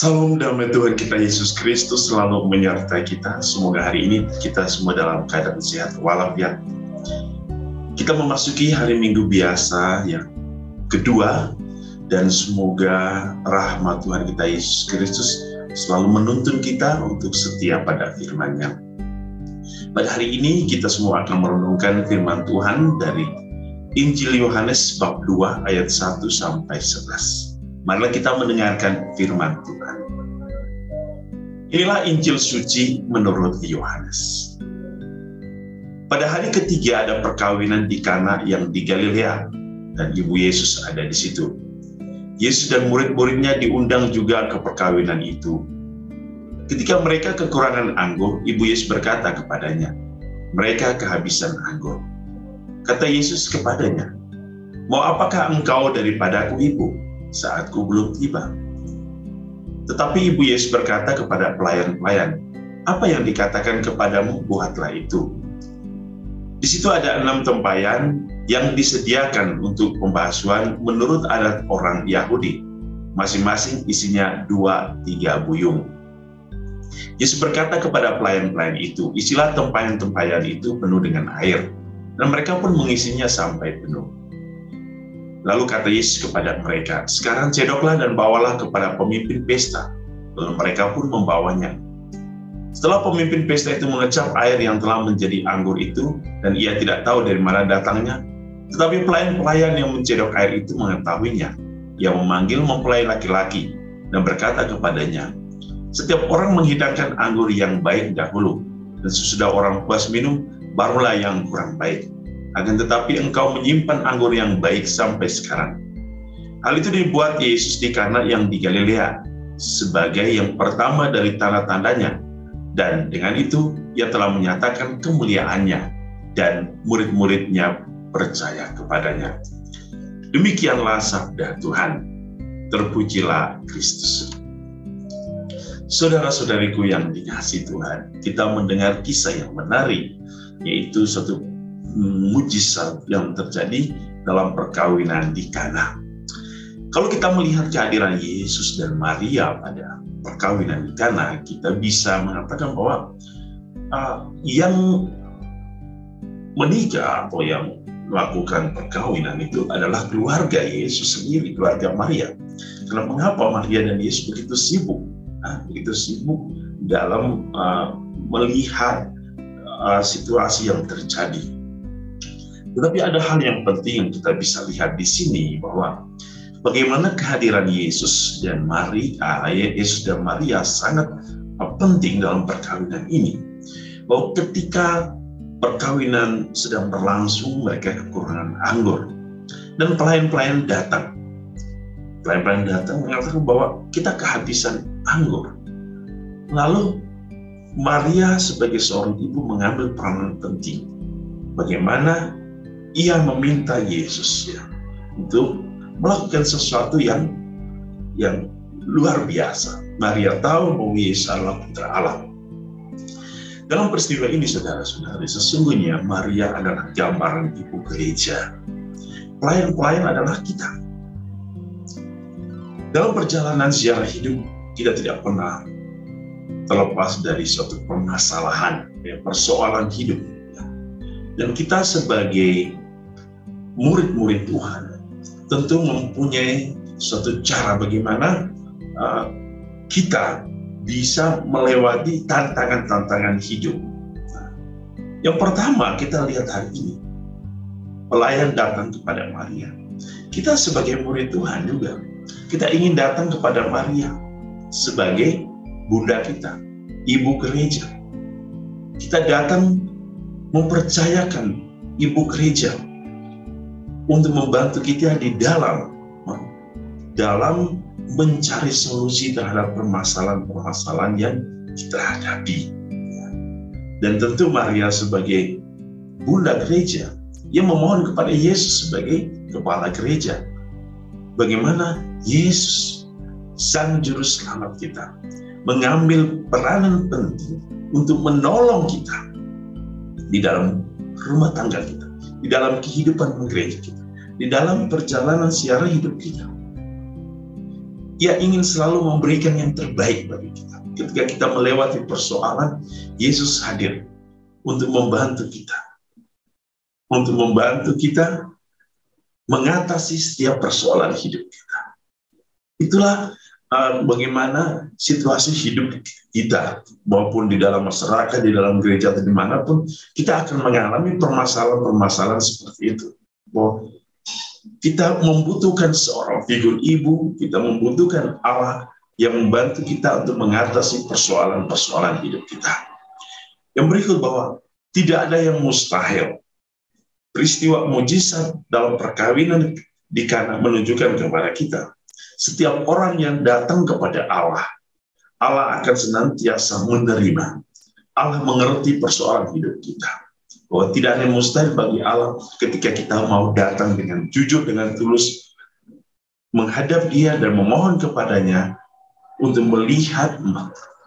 Salam damai Tuhan kita Yesus Kristus selalu menyertai kita. Semoga hari ini kita semua dalam keadaan sehat walafiat. Kita memasuki hari Minggu biasa yang kedua, dan semoga rahmat Tuhan kita Yesus Kristus selalu menuntun kita untuk setia pada firman-Nya. Pada hari ini kita semua akan merenungkan firman Tuhan dari Injil Yohanes bab 2 ayat 1 sampai 11. Marilah kita mendengarkan firman Tuhan. Inilah Injil suci menurut Yohanes. Pada hari ketiga ada perkawinan di Kana yang di Galilea, dan ibu Yesus ada di situ. Yesus dan murid-muridnya diundang juga ke perkawinan itu. Ketika mereka kekurangan anggur, ibu Yesus berkata kepadanya, "Mereka kehabisan anggur." Kata Yesus kepadanya, "Mau apakah engkau daripadaku, ibu? Saatku belum tiba." Tetapi ibu Yesus berkata kepada pelayan-pelayan, "Apa yang dikatakan kepadamu, buatlah itu." Di situ ada 6 tempayan yang disediakan untuk pembasuhan menurut adat orang Yahudi. Masing-masing isinya 2-3 buyung. Yesus berkata kepada pelayan-pelayan itu, "Isilah tempayan-tempayan itu penuh dengan air." Dan mereka pun mengisinya sampai penuh. Lalu kata Yesus kepada mereka, "Sekarang cedoklah dan bawalah kepada pemimpin pesta." Lalu mereka pun membawanya. Setelah pemimpin pesta itu mengecap air yang telah menjadi anggur itu, dan ia tidak tahu dari mana datangnya, tetapi pelayan-pelayan yang mencedok air itu mengetahuinya. Ia memanggil mempelai laki-laki dan berkata kepadanya, "Setiap orang menghidangkan anggur yang baik dahulu, dan sesudah orang puas minum, barulah yang kurang baik. Akan tetapi engkau menyimpan anggur yang baik sampai sekarang." Hal itu dibuat Yesus di Kana yang di Galilea sebagai yang pertama dari tanda-tandanya, dan dengan itu ia telah menyatakan kemuliaannya, dan murid-muridnya percaya kepadanya. Demikianlah sabda Tuhan. Terpujilah Kristus. Saudara-saudariku yang dikasihi Tuhan, kita mendengar kisah yang menarik, yaitu satu mujizat yang terjadi dalam perkawinan di Kana. Kalau kita melihat kehadiran Yesus dan Maria pada perkawinan di Kana, kita bisa mengatakan bahwa yang menikah atau yang melakukan perkawinan itu adalah keluarga Yesus sendiri, keluarga Maria. Karena mengapa Maria dan Yesus begitu sibuk dalam melihat situasi yang terjadi. Tetapi ada hal yang penting yang kita bisa lihat di sini, bahwa bagaimana kehadiran Yesus dan Maria sangat penting dalam perkawinan ini. Bahwa ketika perkawinan sedang berlangsung, mereka kekurangan anggur, dan pelayan-pelayan datang. Pelayan-pelayan datang mengatakan bahwa kita kehabisan anggur. Lalu Maria sebagai seorang ibu mengambil peranan penting. Bagaimana ia meminta Yesus untuk melakukan sesuatu yang luar biasa. Maria tahu bahwa Yesus adalah putra Allah. Dalam peristiwa ini, saudara-saudari, sesungguhnya Maria adalah gambaran ibu gereja. Pelayan-pelayan adalah kita. Dalam perjalanan ziarah hidup, kita tidak pernah terlepas dari suatu permasalahan, persoalan hidup. Dan kita sebagai murid-murid Tuhan tentu mempunyai suatu cara bagaimana kita bisa melewati tantangan-tantangan hidup. Yang pertama kita lihat hari ini, pelayan datang kepada Maria. Kita sebagai murid Tuhan juga, kita ingin datang kepada Maria sebagai bunda kita, ibu gereja. Kita datang mempercayakan ibu gereja untuk membantu kita di dalam mencari solusi terhadap permasalahan-permasalahan yang kita hadapi. Dan tentu Maria sebagai bunda gereja, ia memohon kepada Yesus sebagai kepala gereja. Bagaimana Yesus, Sang Juru Selamat kita, mengambil peranan penting untuk menolong kita di dalam rumah tangga kita, di dalam kehidupan gereja kita, di dalam perjalanan siara hidup kita. Ia ingin selalu memberikan yang terbaik bagi kita. Ketika kita melewati persoalan, Yesus hadir untuk membantu kita. Untuk membantu kita mengatasi setiap persoalan hidup kita. Itulah bagaimana situasi hidup kita, maupun di dalam masyarakat, di dalam gereja, atau dimanapun, kita akan mengalami permasalahan-permasalahan seperti itu. Bahwa kita membutuhkan seorang figur ibu, kita membutuhkan Allah yang membantu kita untuk mengatasi persoalan-persoalan hidup kita. Yang berikut, bahwa tidak ada yang mustahil. Peristiwa mujizat dalam perkawinan di Kana menunjukkan kepada kita, setiap orang yang datang kepada Allah, Allah akan senantiasa menerima. Allah mengerti persoalan hidup kita. Bahwa tidak ada yang mustahil bagi Allah ketika kita mau datang dengan jujur, dengan tulus, menghadap Dia dan memohon kepadanya untuk melihat,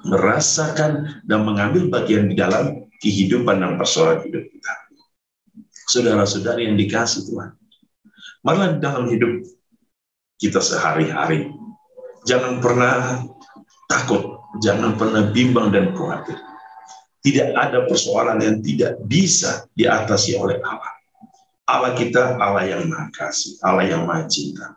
merasakan, dan mengambil bagian di dalam kehidupan dan persoalan hidup kita. Saudara-saudari yang dikasihi Tuhan, marilah dalam hidup kita sehari-hari, jangan pernah takut, jangan pernah bimbang dan khawatir. Tidak ada persoalan yang tidak bisa diatasi oleh Allah. Allah kita, Allah yang Maha Kasih, Allah yang Maha Cinta.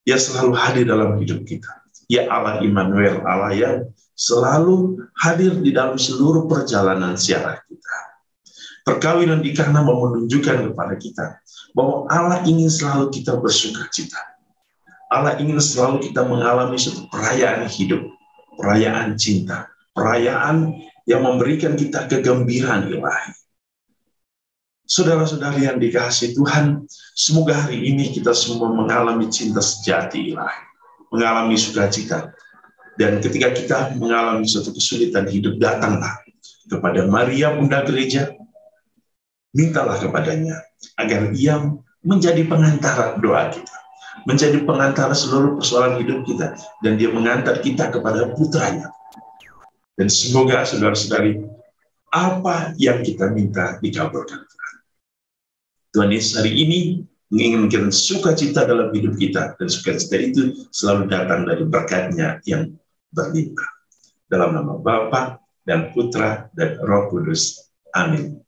Ia selalu hadir dalam hidup kita. Ya Allah Immanuel, Allah yang selalu hadir di dalam seluruh perjalanan ziarah kita. Perkawinan di Kana menunjukkan kepada kita bahwa Allah ingin selalu kita bersukacita. Allah ingin selalu kita mengalami suatu perayaan hidup, perayaan cinta, perayaan yang memberikan kita kegembiraan ilahi. Saudara-saudari yang dikasihi Tuhan, semoga hari ini kita semua mengalami cinta sejati ilahi, mengalami sukacita. Dan ketika kita mengalami suatu kesulitan hidup, datanglah kepada Maria Bunda Gereja, mintalah kepadanya agar Ia menjadi pengantara doa kita, menjadi pengantara seluruh persoalan hidup kita, dan Dia mengantar kita kepada putranya. Dan semoga saudara-saudari, apa yang kita minta dikabulkan Tuhan. Tuhan Yesus hari ini menginginkan sukacita dalam hidup kita, dan sukacita itu selalu datang dari berkat-Nya yang berlimpah. Dalam nama Bapa dan Putra dan Roh Kudus. Amin.